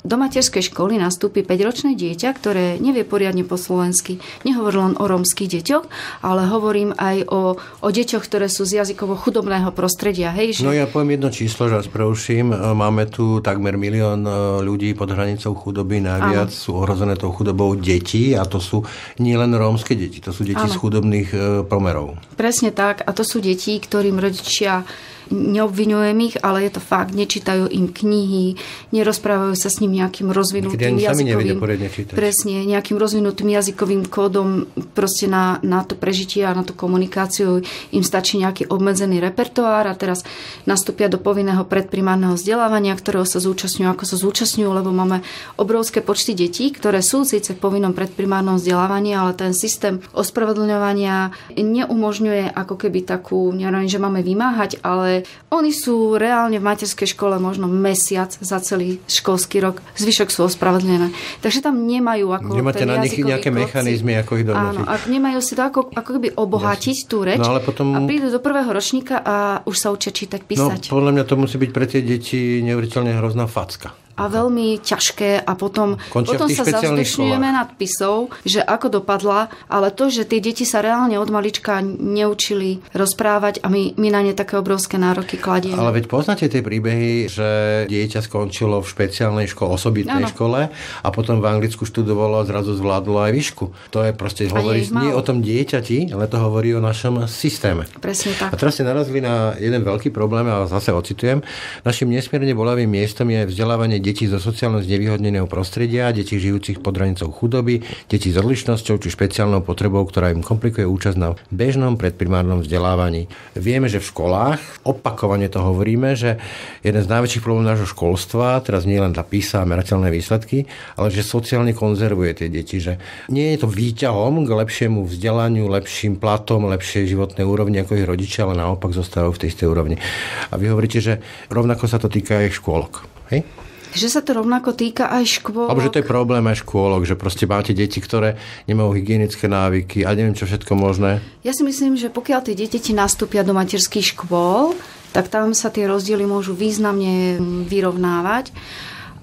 do materskej školy nastúpi 5-ročné dieťa, ktoré nevie poriadne po slovensky. Nehovorím len o rómskych deťoch, ale hovorím aj o deťoch, ktoré sú z jazykovo chudobného prostredia. Hej, že...
No ja poviem jedno číslo, že vás preuším. Máme tu takmer 1 milión ľudí pod hranicou chudoby. Najviac sú ohrozené tou chudobou detí a to sú nielen rómske deti, to sú deti z chudobných pomerov. Presne
tak a to sú deti, ktorým rodičia, neobviňujem ich, ale je to fakt, nečítajú im knihy, nerozprávajú sa s ním nejakým rozvinutým jazykovým, presne, nejakým rozvinutým jazykovým kódom proste na to prežitie a na tú komunikáciu im stačí nejaký obmedzený repertoár a teraz nastúpia do povinného predprimárneho vzdelávania, ktorého sa zúčastňujú, ako sa zúčastňujú, lebo máme obrovské počty detí, ktoré sú síce v povinnom predprimárnom vzdelávaní, ale ten systém ospravedlňovania neumožňuje ako keby takú, neviem, že máme vymáhať, ale oni sú reálne v materskej škole možno mesiac za celý školský rok. Zvyšok sú ospravedlnené. Takže tam nemajú ako
nemáte na nich nejaké mechanizmy, ako ich donútiť.
Áno, ak nemajú si to ako keby obohatiť tú reč a prídu do prvého ročníka a už sa učia čítať, písať.
No, podľa mňa to musí byť pre tie deti neuveriteľne hrozná facka.
A veľmi ťažké a potom sa zavzdušňujeme nad PISou, že ako dopadla, ale to, že tie deti sa reálne od malička neučili rozprávať a my na ne také obrovské nároky kladieme.
Ale veď poznáte tie príbehy, že dieťa skončilo v špeciálnej škole, osobitnej škole a potom v Anglicku študovalo a zrazu zvládlo aj výšku. To je proste, hovorí nie o tom dieťati, ale to hovorí o našom systéme.
Presne tak.
A teraz ste narazili na jeden veľký problém, a zase ocitujem. Našim nesmierne bolavým miestom je vzdelávanie detí zo sociálne znevýhodneného prostredia, detí žijúcich pod hranicou chudoby, detí s odlišnosťou či špeciálnou potrebou, ktorá im komplikuje účasť na bežnom predprimárnom vzdelávaní. Vieme, že v školách, opakovane to hovoríme, že jeden z najväčších problémov nášho školstva, teraz nie len tá PISA a merateľné výsledky, ale že sociálne konzervuje tie deti, že nie je to výťahom k lepšiemu vzdelaniu, lepším platom, lepšej životnej úrovni ako ich rodičia, ale naopak zostávajú v tej istej úrovni. A vy hovoríte, že rovnako sa to týka aj škôlok. Hej?
Že sa to rovnako týka aj škôlok.
Alebo že to je problém aj škôlok, že proste máte deti, ktoré nemajú hygienické návyky a neviem čo všetko možné.
Ja si myslím, že pokiaľ tie deti nastúpia do materských škôl, tak tam sa tie rozdiely môžu významne vyrovnávať.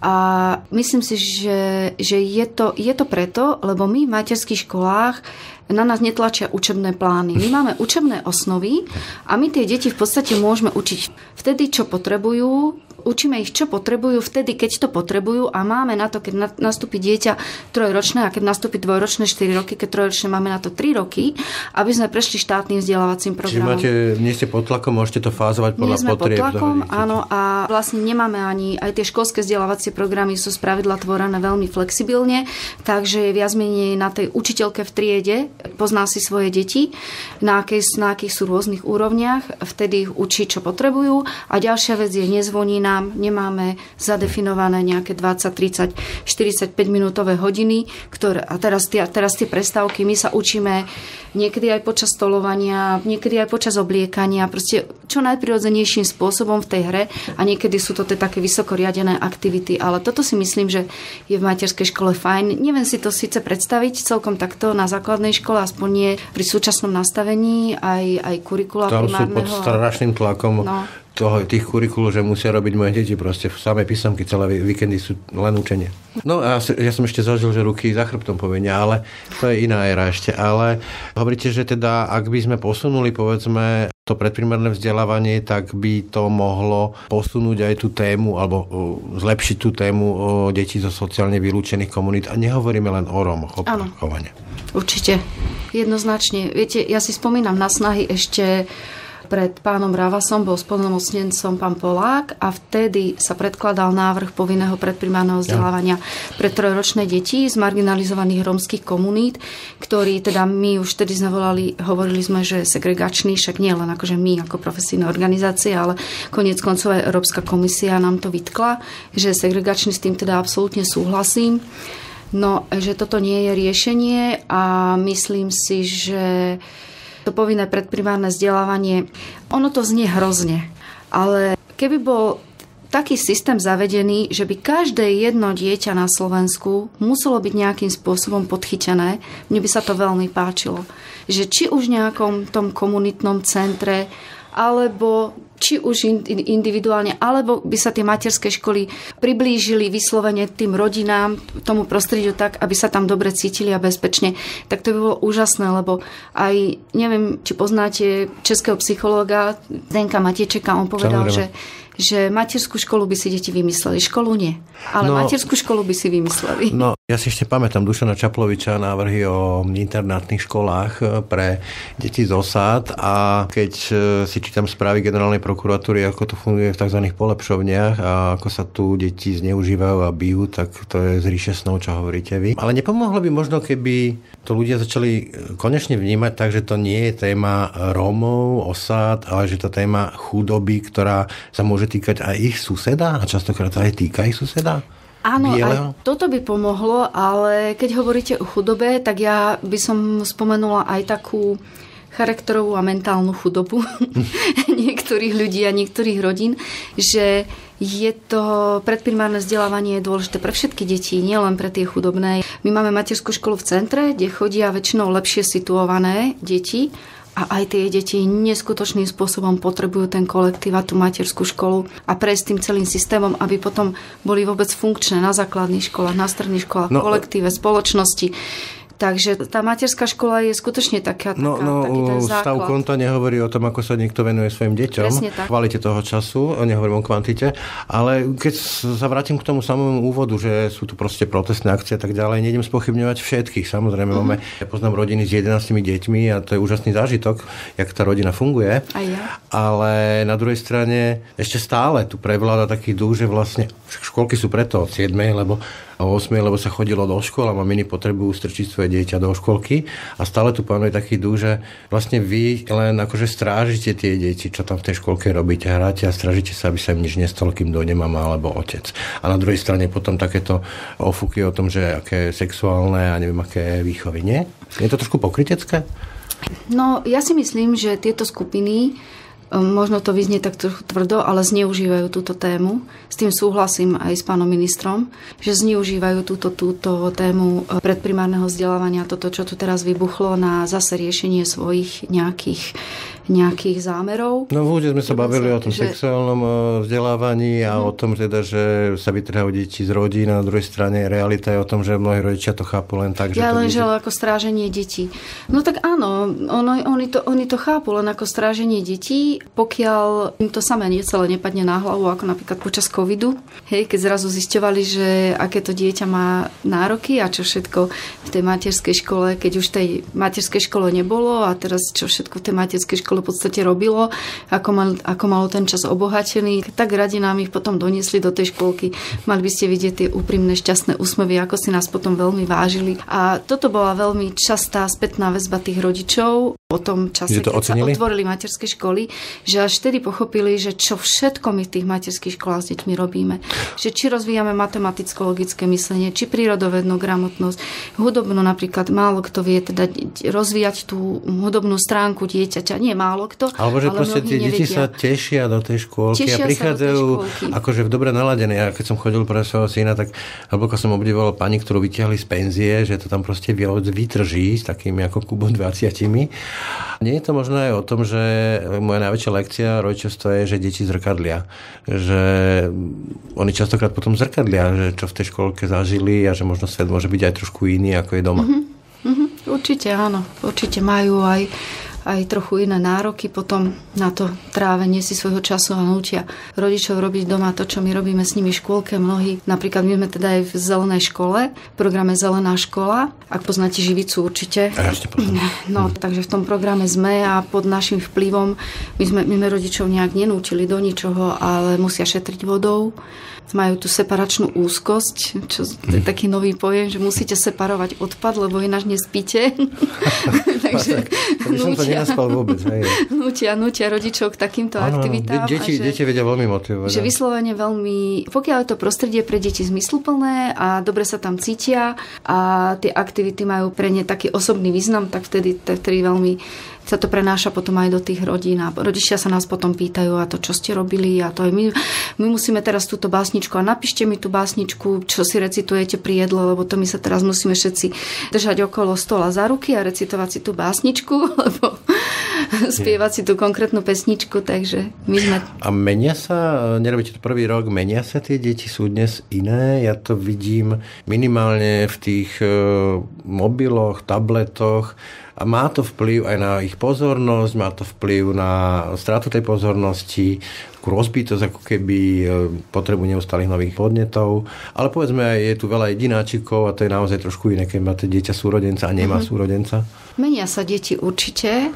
A myslím si, že je to preto, lebo my v materských školách na nás netlačia učebné plány. My máme učebné osnovy a my tie deti v podstate môžeme učiť vtedy, čo potrebujú. Učíme ich, čo potrebujú vtedy, keď to potrebujú a máme na to, keď nastúpi dieťa 3-ročné a keď nastúpi 2-ročné 4 roky, keď 3-ročné máme na to 3 roky, aby sme prešli štátnym vzdelávacím programom.
Čiže nie ste pod tlakom, môžete to fázovať podľa potrieb. Nie sme pod tlakom,
áno, a vlastne nemáme ani, aj tie školské vzdelávacie programy sú spravidla tvorené veľmi flexibilne, takže je viac menej na tej učiteľke v triede, pozná si svoje deti, na akých sú rôznych úrovniach, vtedy ich učí, čo potrebujú a ďalšia vec je, nezvoní nám, nemáme zadefinované nejaké 20, 30, 45 minútové hodiny, a teraz tie prestávky, my sa učíme niekedy aj počas stolovania, niekedy aj počas obliekania, proste čo najprirodzenejším spôsobom v tej hre a niekedy sú to také vysoko riadené aktivity, ale toto si myslím, že je v materskej škole fajn. Neviem si to síce predstaviť celkom takto na základnej škole, aspoň nie pri súčasnom nastavení, aj kurikula primárneho.
Tam sú pod strašným tlakom. No. Tých kurikulov, že musia robiť moje deti, proste v samej písomky celé víkendy sú len učenie. No a ja som ešte zažil, že ruky za chrbtom povenia, ale to je iná éra ešte. Ale hovoríte, že teda, ak by sme posunuli, povedzme, to predprimárne vzdelávanie, tak by to mohlo posunúť aj tú tému, alebo zlepšiť tú tému detí zo sociálne vylúčených komunít. A nehovoríme len o Rómoch, opakovane.
Určite. Jednoznačne. Viete, ja si spomínam na snahy ešte Pred pánom Ravasom bol splnomocnencom pán Polák a vtedy sa predkladal návrh povinného predprimárneho vzdelávania pre 3-ročné deti z marginalizovaných rómskych komunít, ktorý teda my už vtedy sme hovorili sme, že segregačný, však nie len akože my ako profesijná organizácia, ale koniec koncov aj Európska komisia nám to vytkla, že segregačný, s tým teda absolútne súhlasím. No, že toto nie je riešenie a myslím si, že to povinné predprimárne vzdelávanie, ono to znie hrozne, ale keby bol taký systém zavedený, že by každé jedno dieťa na Slovensku muselo byť nejakým spôsobom podchytené, mne by sa to veľmi páčilo. Že či už v nejakom tom komunitnom centre, alebo či už individuálne, alebo by sa tie materské školy priblížili vyslovene tým rodinám, tomu prostrediu tak, aby sa tam dobre cítili a bezpečne, tak to by bolo úžasné, lebo aj, neviem, či poznáte českého psychológa Zdenka Matiečeka, on povedal, že materskú školu by si deti vymysleli, školu nie. Ale materskú školu by si vymysleli.
No, ja si ešte pamätám Dušana Čaploviča návrhy o internátnych školách pre deti z osád a keď si čítam správy generálnej prokuratúry, ako to funguje v tzv. Polepšovniach a ako sa tu deti zneužívajú a bijú, tak to je z ríše snov, čo hovoríte vy. Ale nepomohlo by možno, keby to ľudia začali konečne vnímať tak, že to nie je téma Rómov, osád, ale že to téma chudoby, ktorá sa môže týkať aj ich suseda a častokrát aj týka ich suseda?
Áno, aj toto by pomohlo, ale keď hovoríte o chudobe, tak ja by som spomenula aj takú charakterovú a mentálnu chudobu niektorých ľudí a niektorých rodín, že je to predprimárne vzdelávanie je dôležité pre všetky deti, nielen pre tie chudobné. My máme materskú školu v centre, kde chodia väčšinou lepšie situované deti, a aj tie deti neskutočným spôsobom potrebujú ten kolektív a tú materskú školu a prejsť tým celým systémom, aby potom boli vôbec funkčné na základných školách, na stredných školách, kolektíve, spoločnosti. Takže tá materská škola je skutočne taký ten základ.
Stav konta nehovorí o tom, ako sa niekto venuje svojim deťom, kvalite toho času, nehovorím o kvantite, ale keď sa vrátim k tomu samému úvodu, že sú tu proste protestné akcie a tak ďalej, nejdem spochybňovať všetkých. Samozrejme, ja poznám rodiny s 11 deťmi a to je úžasný zážitok, jak tá rodina funguje. Ale na druhej strane ešte stále tu prevláda taký duch, že vlastne školky sú preto od 7, lebo o 8, lebo sa chodilo do škôl a maminy potrebujú strčiť svoje dieťa do školky a stále tu panuje taký duch, že vlastne vy len akože strážite tie deti, čo tam v tej školke robíte, hráte a strážite sa, aby sa im nič nestalo, kým dojde mama alebo otec. A na druhej strane potom takéto ofúky o tom, že aké sexuálne a neviem aké výchovy, nie? Je to trošku pokrytecké?
No, ja si myslím, že tieto skupiny možno to vyznie tak trochu tvrdo, ale zneužívajú túto tému. S tým súhlasím aj s pánom ministrom, že zneužívajú túto tému predprimárneho vzdelávania, toto, čo tu teraz vybuchlo, na zase riešenie svojich nejakých zámerov.
No v úvode sme sa bavili o tom sexuálnom vzdelávaní a o tom teda, že sa vytrhajú deti z rodín a na druhej strane realita je o tom, že mnohí rodičia to chápu len tak, že
ja len ako stráženie detí. No tak áno, oni to chápu len ako stráženie detí, pokiaľ im to samé celé nepadne na hlavu, ako napríklad počas covidu, keď zrazu zisťovali, že aké to dieťa má nároky a čo všetko v tej materskej škole, keď už tej materskej škole nebolo a teraz čo všetko v tej materskej škole v podstate robilo, ako malo ten čas obohatený, tak radi nám ich potom doniesli do tej školky. Mali by ste vidieť tie úprimné, šťastné úsmevy, ako si nás potom veľmi vážili. A toto bola veľmi častá spätná väzba tých rodičov po tom čase, keď sa otvorili materské školy, že až vtedy pochopili, že čo všetko my v tých materských školách s deťmi robíme. Že či rozvíjame matematicko-logické myslenie, či prírodovednú gramotnosť, hudobnú napríklad. Málo kto vie teda rozvíjať tú hudobnú stránku dieťaťa. Nie málo kto.
Alebo že proste tie deti sa tešia do tej škôlky a prichádzajú akože v dobre naladené. Ja keď som chodil pre svojho syna, tak hlboko som obdivoval pani, ktorú vytiahli z penzie, že to tam proste vytrží s takými ako Kubom 20. Nie je to možno aj o tom, že moja najväčšia lekcia rodičovstva je, že deti zrkadlia. Že oni častokrát potom zrkadlia, že čo v tej školke zažili a že možno svet môže byť aj trošku iný, ako je doma.
Určite áno. Určite majú aj aj trochu iné nároky potom na to trávenie si svojho času a nútia rodičov robiť doma to, čo my robíme s nimi v škôlke. Mnohí, napríklad my sme teda aj v zelenej škole, v programe Zelená škola, ak poznáte Živicu určite. No, takže v tom programe sme a pod našim vplyvom my sme rodičov nejak nenútili do ničoho, ale musia šetriť vodou. Majú tú separačnú úzkosť, čo je taký nový pojem, že musíte separovať odpad, lebo ináč nespíte. Takže nútia rodičov k takýmto aktivitám.
Deti vedia veľmi motivovať.
Že vyslovene veľmi, pokiaľ je to prostredie pre deti zmysluplné a dobre sa tam cítia a tie aktivity majú pre ne taký osobný význam, tak vtedy veľmi sa to prenáša potom aj do tých rodín a rodičia sa nás potom pýtajú a to, čo ste robili a to aj my musíme teraz túto básničku a napíšte mi tú básničku, čo si recitujete pri jedle, lebo to my sa teraz musíme všetci držať okolo stola za ruky a recitovať si tú básničku, lebo spievať si tú konkrétnu pesničku, takže my sme...
A menia sa, nerobíte to prvý rok, menia sa tie deti, sú dnes iné? Ja to vidím minimálne v tých mobiloch, tabletoch. A má to vplyv aj na ich pozornosť, má to vplyv na stratu tej pozornosti, takú rozbitosť, ako keby potrebu neustálých nových podnetov. Ale povedzme aj, je tu veľa jedináčikov a to je naozaj trošku iné, keď máte dieťa súrodenca a nemá súrodenca.
Menia sa deti určite.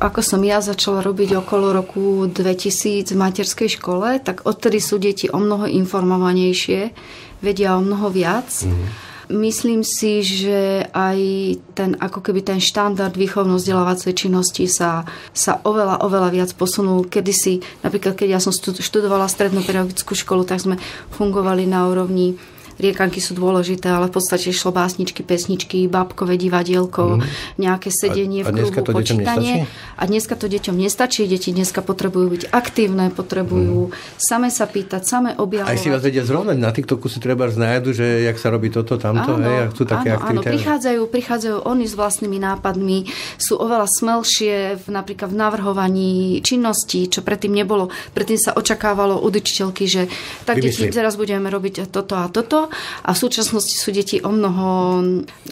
Ako som ja začala robiť okolo roku 2000 v materskej škole, tak odtedy sú deti o mnoho informovanejšie, vedia o mnoho viac. Myslím si, že aj ako keby ten štandard výchovno-vzdelávacej činnosti sa oveľa viac posunul. Kedysi, napríklad keď ja som študovala strednú pedagogickú školu, tak sme fungovali na úrovni riekanky sú dôležité, ale v podstate šlo básničky, pesničky, bábkové divadielko, nejaké sedenie v kruhu, počítanie. A dneska to deťom nestačí. Deti dneska potrebujú byť aktívne, potrebujú same sa pýtať, same objavovať.
Aj si vás vedia zrovnať. Na TikToku si treba znájdu, že jak sa robí toto, tamto, a chcú také aktivity.
Áno, prichádzajú oni s vlastnými nápadmi, sú oveľa smelšie napríklad v navrhovaní činností, čo predtým nebolo. Predtým sa očakávalo od učiteľky, že tak deti, teraz budeme robiť toto a toto. A v súčasnosti sú deti o mnoho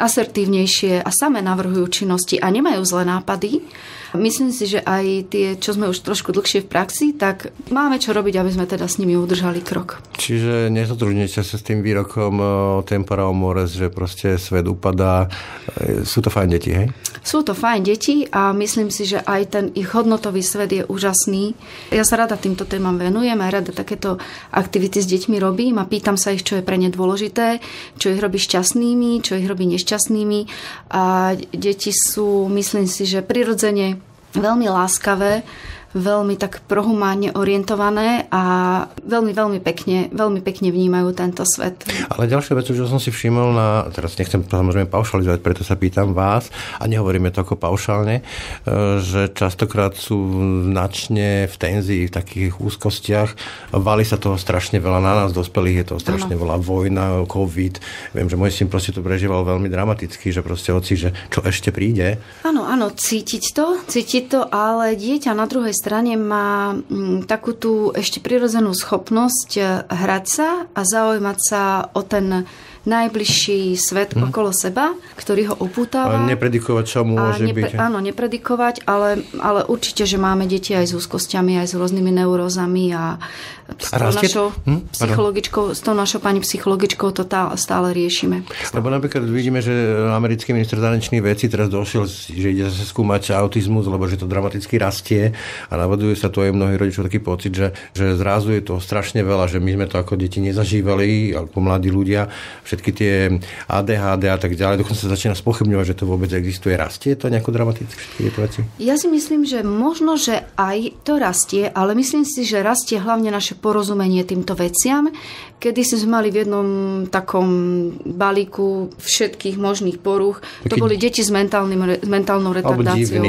asertívnejšie a same navrhujú činnosti a nemajú zlé nápady. Myslím si, že aj tie, čo sme už trošku dlhšie v praxi, tak máme čo robiť, aby sme teda s nimi udržali krok.
Čiže nezotrudnite sa s tým výrokom tempora mores, že proste svet upadá. Sú to fajn deti, hej?
Sú to fajn deti a myslím si, že aj ten ich hodnotový svet je úžasný. Ja sa rada týmto témam venujem a rada takéto aktivity s deťmi robím a pýtam sa ich, čo je pre ne dôležité, čo ich robí šťastnými, čo ich robí nešťastnými. A deti sú, myslím si, že prirodzene veľmi láskavé, veľmi tak prohumánne orientované a veľmi pekne vnímajú tento svet.
Ale ďalšia vec, čo som si všimol teraz nechcem samozrejme paušalizovať, preto sa pýtam vás a nehovoríme to ako paušálne, že častokrát sú značne v tenzii, v takých úzkostiach. Valí sa toho strašne veľa na nás, dospelých je toho strašne veľa, vojna, covid. Viem, že môj syn proste to prežíval veľmi dramaticky, že proste že čo ešte príde.
Áno, cítiť to, ale dieťa na druhej strane má takú tú ešte prirodzenú schopnosť hrať sa a zaujímať sa o ten najbližší svet okolo seba, ktorý ho opútáva.
A nepredikovať, čo môže byť.
Áno, nepredikovať, ale určite, že máme deti aj s úzkosťami, aj s rôznymi neurózami a s tou našou pani psychologičkou to stále riešime.
Lebo napríklad vidíme, že americký minister zahraničných vecí teraz došiel, že ide zase skúmať autizmus, lebo že to dramaticky rastie a navoduje sa tu aj mnohí rodičov taký pocit, že zrazu je to strašne veľa, že my sme to ako deti nezažívali, ako mladí ľudia, všetky tie ADHD a tak ďalej, dokonca sa začína spochybňovať, že to vôbec existuje. Rastie to nejako dramaticky všetky tieto veci?
Ja si myslím, že možno, že aj to rastie, ale myslím si, že rastie hlavne naše porozumenie týmto veciam. Kedy sme mali v jednom takom balíku všetkých možných porúch. To boli deti s mentálnou retardáciou.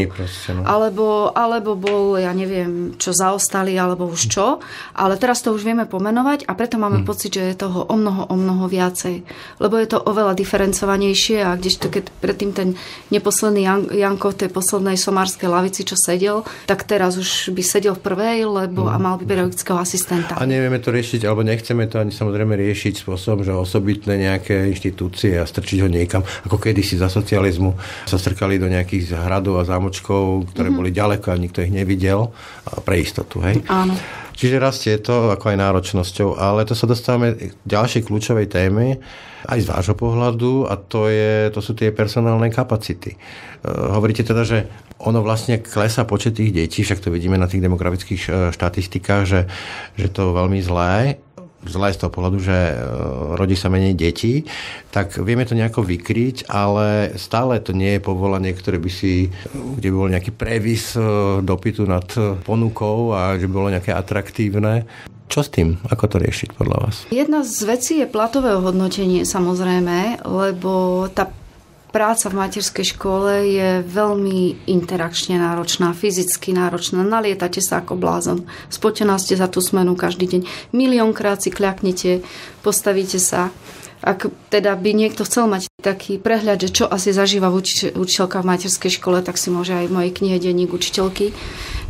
Alebo bol, ja neviem, čo zaostali, alebo už čo. Ale teraz to už vieme pomenovať a preto máme pocit, že je toho o mnoho viacej. lebo je to oveľa diferencovanejšie a kdežto keď predtým ten neposledný Janko v tej poslednej somárskej lavici, čo sedel, tak teraz už by sedel v prvej, lebo a mal by pedagogického asistenta.
A nevieme to riešiť, alebo nechceme to ani samozrejme riešiť spôsobom, že osobitné nejaké inštitúcie a strčiť ho niekam, ako kedysi za socializmu sa strkali do nejakých hradov a zámočkov, ktoré boli ďaleko a nikto ich nevidel, pre istotu, hej?
Áno.
Čiže rastie to ako aj náročnosťou, ale to sa dostávame k ďalšej kľúčovej téme, aj z vášho pohľadu, a to sú tie personálne kapacity. Hovoríte teda, že ono vlastne klesá počet tých detí, však to vidíme na tých demografických štatistikách, že to je veľmi zlé z toho pohľadu, že rodí sa menej detí, tak vieme to nejako vykryť, ale stále to nie je povolanie, ktoré kde by bol nejaký previs dopytu nad ponukou a že by bolo nejaké atraktívne. Čo s tým? Ako to riešiť podľa vás?
Jedna z vecí je platové hodnotenie, samozrejme, lebo tá práca v materskej škole je veľmi interakčne náročná, fyzicky náročná. Nalietate sa ako blázon. Spotená ste za tú smenu každý deň. Miliónkrát si kľaknete, postavíte sa. Ak teda by niekto chcel mať taký prehľad, že čo asi zažíva učiteľka v materskej škole, tak si môže aj v mojej knihe Denník učiteľky,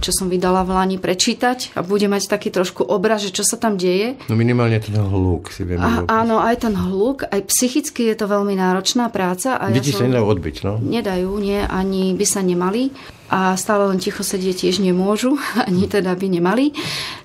čo som vydala v lani, prečítať a bude mať taký trošku obraz, že čo sa tam deje.
No minimálne ten hluk si vieme.
Áno, aj ten hluk, aj psychicky je to veľmi náročná práca. A
deti sa nedajú odbiť, no?
Nedajú, nie, ani by sa nemali. A stále len ticho sedieť tiež nemôžu, ani teda by nemali.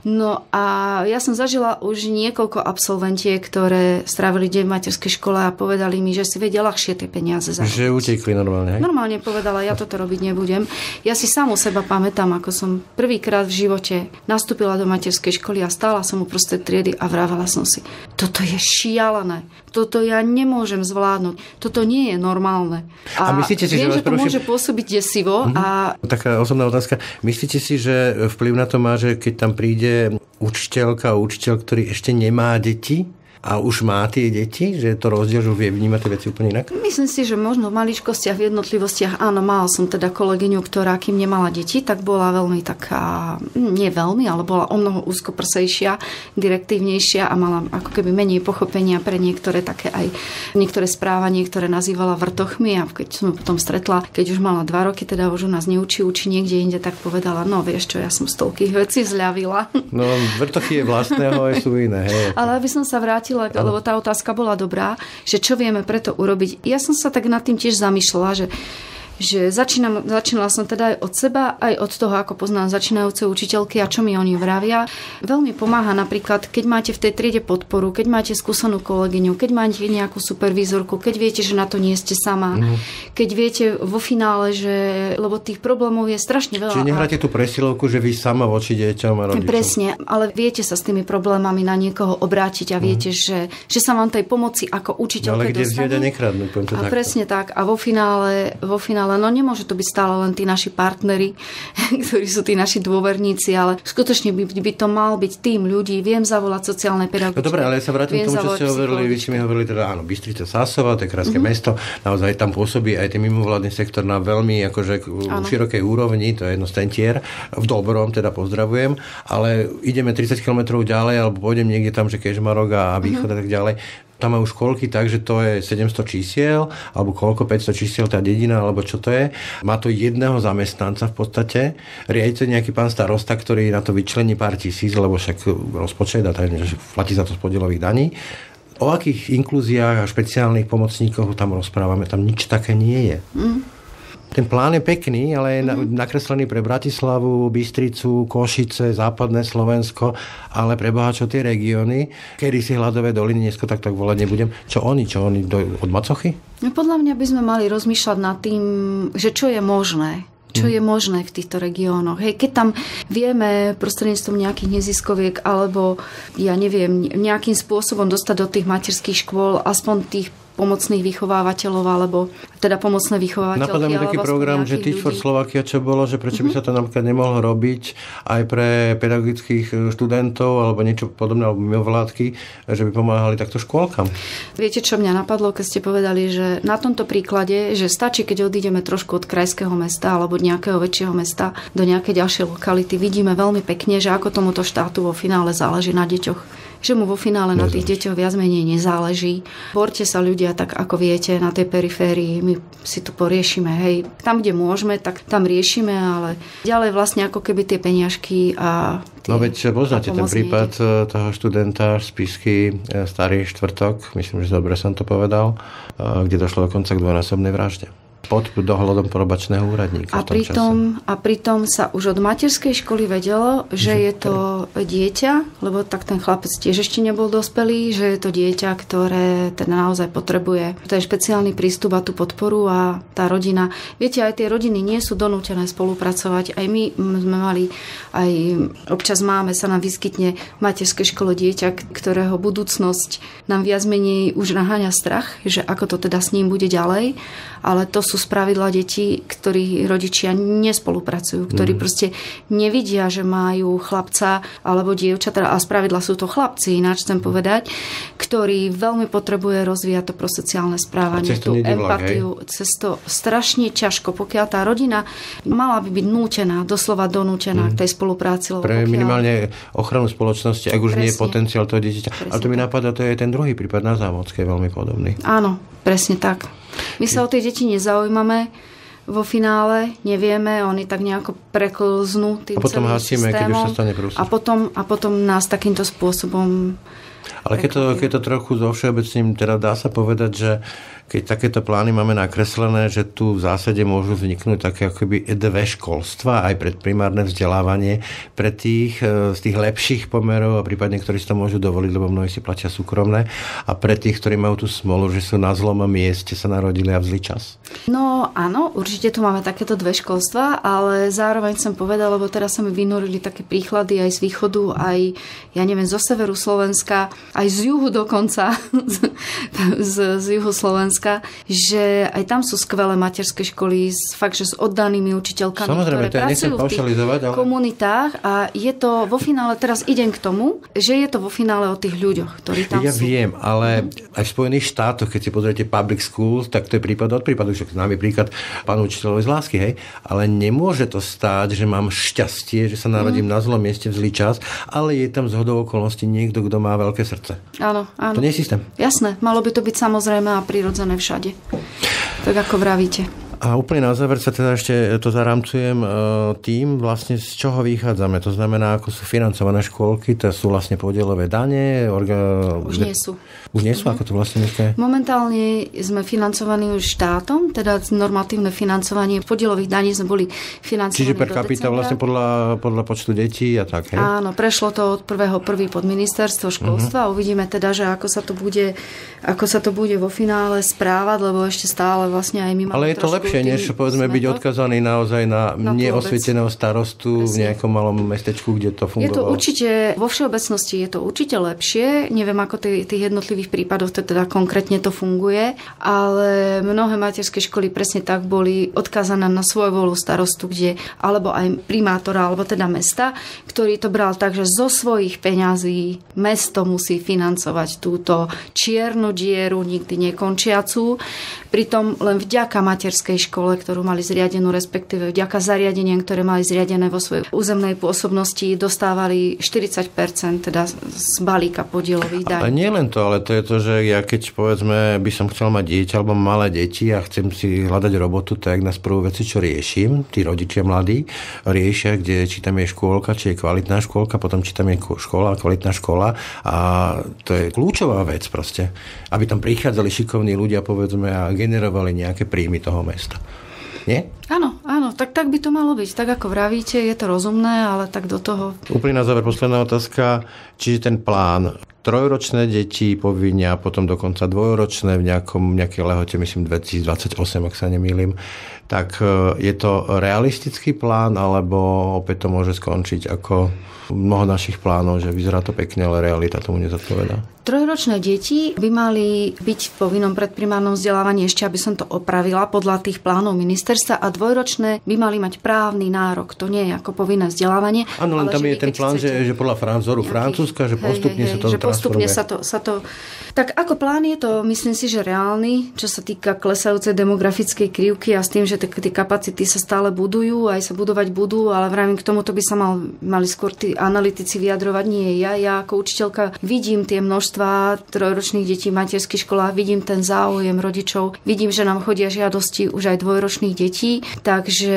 No a ja som zažila už niekoľko absolventiek, ktoré strávili deň v materskej škole a povedali mi, že si vedia ľahšie tie peniaze zarobiť.
Že utekli normálne, hej? Normálne
povedala, ja toto robiť nebudem. Ja si samu seba pamätám, ako som prvýkrát v živote nastúpila do materskej školy a stála som uprostred triedy a vravela som si, toto je šialené. Toto ja nemôžem zvládnuť. Toto nie je normálne. A myslíte si, viem, že to môže pôsobiť desivo a
taká osobná otázka. Myslíte si, že vplyv na to má, že keď tam príde učiteľka, učiteľ, ktorý ešte nemá deti a už má tie deti, že je to rozdiel, že vie vnímať tie veci úplne inak?
Myslím si, že možno v maličkostiach, v jednotlivostiach, áno, mala som teda kolegyňu, ktorá kým nemala deti, tak bola veľmi taká, nie veľmi, ale bola omnoho úzkoprsejšia, direktívnejšia a mala ako keby menej pochopenia pre niektoré také aj niektoré správanie, ktoré nazývala vrtochmi a keď som ju potom stretla, keď už mala 2 roky, teda už u nás neučí niekde inde, tak povedala, no vieš čo, ja som z toľkých vecí zľavila.
No vrtochy je vlastného, aj sú iné, hej.
Ale aby som sa vrátila, lebo tá otázka bola dobrá, že čo vieme preto urobiť. Ja som sa tak nad tým tiež zamýšľala, že začínala som teda aj od seba, aj od toho, ako poznám začínajúce učiteľky a čo mi oni vravia. Veľmi pomáha napríklad, keď máte v tej triede podporu, keď máte skúsenú kolegyňu, keď máte nejakú supervízorku, keď viete, že na to nie ste sama, keď viete vo finále, že lebo tých problémov je strašne veľa.
Čiže nehráte tú presilovku, že vy sama voči deťom a rodičom.
Presne, ale viete sa s tými problémami na niekoho obrátiť a viete, že sa vám tej pomoci ako učiteľke dostane.
Ale kde nekradnú, poviem to takto.
Presne tak. A vo finále no nemôže to byť stále len tí naši partneri, ktorí sú tí naši dôverníci, ale skutočne by to mal byť tým ľudí. Viem zavolať sociálne pedagogičky.
No dobre, ale ja sa vrátim k tomu, čo ste hovorili. Vy ste mi hovorili teda, áno, Bystrica Sásova, to je krásne mesto. Naozaj tam pôsobí aj ten mimovládny sektor na veľmi akože širokej úrovni, to je jedno stentier. V Dobrom teda pozdravujem, ale ideme 30 km ďalej, alebo pôjdem niekde tam, že Kežmarok a Východ a tak ďalej. Tam majú školky tak, že to je 700 čísiel, alebo koľko, 500 čísiel tá dedina, alebo čo to je. Má to jedného zamestnanca v podstate. Riadite nejaký pán starosta, ktorý na to vyčlení pár tisíc, lebo však rozpočet a tak, že platí za to z podielových daní. O akých inklúziách a špeciálnych pomocníkoch tam rozprávame? Tam nič také nie je. Ten plán je pekný, ale je nakreslený pre Bratislavu, Bystricu, Košice, západné Slovensko, ale pre Boha, čo tie regióny, kedy si Hladové doliny, dnesko tak volať nebudem. Čo oni od macochy?
No, podľa mňa by sme mali rozmýšľať nad tým, že čo je možné. Čo je možné v týchto regiónoch. Hej, keď tam vieme prostredníctvom nejakých neziskoviek alebo, ja neviem, nejakým spôsobom dostať do tých materských škôl aspoň tých pomocných vychovávateľov, alebo teda pomocné vychovávateľky.
Napadá mi taký program, že Teach for Slovakia, čo bolo, že prečo by sa to napríklad nemohlo robiť aj pre pedagogických študentov alebo niečo podobné, alebo mimovládky, že by pomáhali takto škôlkam.
Viete, čo mňa napadlo, keď ste povedali, že na tomto príklade, že stačí, keď odídeme trošku od krajského mesta alebo od nejakého väčšieho mesta do nejakej ďalšej lokality, vidíme veľmi pekne, že ako tomuto štátu vo finále záleží na deťoch. že mu vo finále na tých deťoch viac menej nezáleží. Borte sa ľudia, tak ako viete, na tej periférii, my si tu poriešime, hej, tam, kde môžeme, tak tam riešime, ale ďalej vlastne ako keby tie peniažky a
no veď poznáte ten prípad toho študenta z Spisky, Starý štvrtok, myslím, že dobre som to povedal, kde došlo dokonca k dvojnásobnej vražde. Pod dohľadom probačného úradníka.
A pritom sa už od materskej školy vedelo, že je to dieťa, lebo tak ten chlapec tiež ešte nebol dospelý, že je to dieťa, ktoré teda naozaj potrebuje ten špeciálny prístup a tú podporu a tá rodina. Viete, aj tie rodiny nie sú donútené spolupracovať. Aj my sme mali, aj občas sa nám vyskytne v materskej škole dieťa, ktorého budúcnosť nám viac menej už naháňa strach, že ako to teda s ním bude ďalej. Ale to sú spravidla deti, ktorí rodičia nespolupracujú, ktorí proste nevidia, že majú chlapca alebo dievča, a spravidla sú to chlapci, ináč chcem povedať, ktorý veľmi potrebuje rozvíjať to prosociálne správanie, tú empatiu. Cez to strašne ťažko, pokiaľ tá rodina mala by byť nútená, doslova donútená k tej spolupráci.
Pre minimálne ochranu spoločnosti, ak už nie je potenciál toho dieťaťa. Ale to mi napadá, to je ten druhý prípad na Zámodskej, veľmi podobný.
Áno, presne tak. My sa o tie deti nezaujímame vo finále, nevieme, oni tak nejako preklznú tým celým systémom. A potom hasíme, keď už sa stane prúser. A potom nás takýmto spôsobom...
Ale keď to trochu zovšeobecním, teda dá sa povedať, že keď takéto plány máme nakreslené, že tu v zásade môžu vzniknúť také akoby dve školstva, aj predprimárne vzdelávanie pre tých z tých lepších pomerov a prípadne, ktorí si to môžu dovoliť, lebo mnohí si platia súkromné, a pre tých, ktorí majú tú smolu, že sú na zlom mieste, sa narodili a v zlý čas.
No áno, určite tu máme takéto dve školstva, ale zároveň som povedala, lebo teraz sa mi vynorili také príklady aj z východu, aj ja neviem, zo severu Slovenska, aj z juhu dokonca, z juhu Slovenska, že aj tam sú skvelé materské školy fakt, že s oddanými učiteľkami,
samozrejme,
ktoré pracujú v tých komunitách, a je to vo finále, teraz idem k tomu, že je to vo finále o tých ľuďoch, ktorí tam sú.
Ja viem, ale aj v Spojených štátoch, keď si pozriete public schools, tak to je prípad od prípadu, že známy príklad pánu učiteľovi z lásky, hej, ale nemôže to stáť, že mám šťastie, že sa narodím na zlom mieste v zlý čas, ale je tam zhodou okolností niekto, kto má veľké srdce.
Áno.
To nie je systém.
Jasné, malo by to byť samozrejme a prirodzené všade. Tak ako vravíte.
A úplne na záver sa teda ešte to zaramcujem tým, vlastne z čoho vychádzame. To znamená, ako sú financované škôlky, to sú vlastne podielové dane.
Už nie sú.
Už nie sú? Ako to vlastne dneska je?
Momentálne sme financovaní už štátom, teda normatívne financovanie podielových daní sme boli financovaní.
Čiže per capita vlastne podľa počtu detí a tak, hej?
Áno, prešlo to od 1.1. pod ministerstvo školstva. Uvidíme teda, že ako sa to bude vo finále správať, lebo ešte stále vlastne aj my máme.
Ale je to lepšie, než povedzme byť odkazaný naozaj na neosvieteného starostu v nejakom malom mestečku, kde to fungovalo.
Je to určite, vo všeobecnosti je to určite lepšie. Neviem, ako tých jednotlivých prípadoch to teda konkrétne to funguje, ale mnohé materské školy presne tak boli odkázané na svojvolu starostu, alebo aj primátora, alebo teda mesta, ktorý to bral tak, že zo svojich peňazí mesto musí financovať túto čiernu dieru, nikdy nekončiacu. Pritom len vďaka materskej škole, ktorú mali zriadenú, respektíve vďaka zariadeniam, ktoré mali zriadené vo svojej územnej pôsobnosti, dostávali 40% teda z balíka podielových daní.
A nie len to, ale to je to, že ja keď povedzme by som chcel mať dieťa alebo malé deti a chcem si hľadať robotu, tak nás prvú veci, čo riešim, tí rodičia mladí riešia, či tam je škôlka, či je kvalitná škôlka, potom či tam je škola, kvalitná škola, a to je kľúčová vec proste, aby tam prichádzali šikovní ľudia, povedzme, a generovali nejaké príjmy toho mesta. Nie?
Áno, tak by to malo byť. Tak ako vravíte, je to rozumné, ale tak do toho...
Úplne na záver posledná otázka. Čiže ten plán, 3-ročné deti povinnia, potom dokonca 2-ročné v nejakej lehote, myslím 2028, ak sa nemýlim, tak je to realistický plán, alebo opäť to môže skončiť ako mnoho našich plánov, že vyzerá to pekne, ale realita tomu nezodpovedá?
3-ročné deti by mali byť v povinnom predprimárnom vzdelávaní, ešte aby som to opravila, podľa tých plánov ministerstva, a 2-ročné by mali mať právny nárok. To nie je ako povinné vzdelávanie.
Áno, len tam je ten plán, že podľa vzoru Francúzska, že postupne sa to
postupne sa to... Tak ako plán je to, myslím si, že reálny, čo sa týka klesajúcej demografickej krivky a s tým, že tie kapacity sa stále budujú, aj sa budovať budú, ale vravím, k tomuto by sa mali skôr tí analytici vyjadrovať, nie ja. Ja ako učiteľka vidím tie množstva trojročných detí v materských školách, vidím ten záujem rodičov, vidím, že nám chodia žiadosti už aj dvojročných detí, takže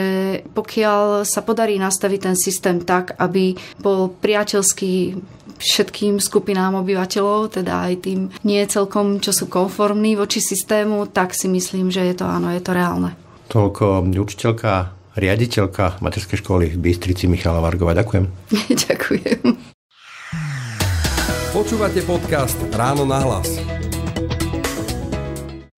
pokiaľ sa podarí nastaviť ten systém tak, aby bol priateľský všetkým skupinám obyvateľov, teda aj tým nie celkom, čo sú konformní voči systému, tak si myslím, že je to áno, je to reálne.
Toľko učiteľka, riaditeľka materskej školy v Bystrici Michála Vargová. Ďakujem.
Ďakujem.
Počúvate podcast Ráno na hlas.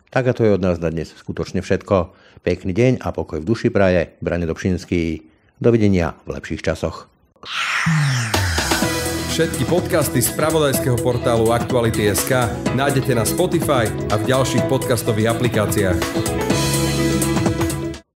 Tak a to je od nás na dnes skutočne všetko. Pekný deň a pokoj v duši praje. Brane Dobšinský. Dovidenia v lepších časoch.
Všetky podcasty z spravodajského portálu Aktuality.sk nájdete na Spotify a v ďalších podcastových aplikáciách.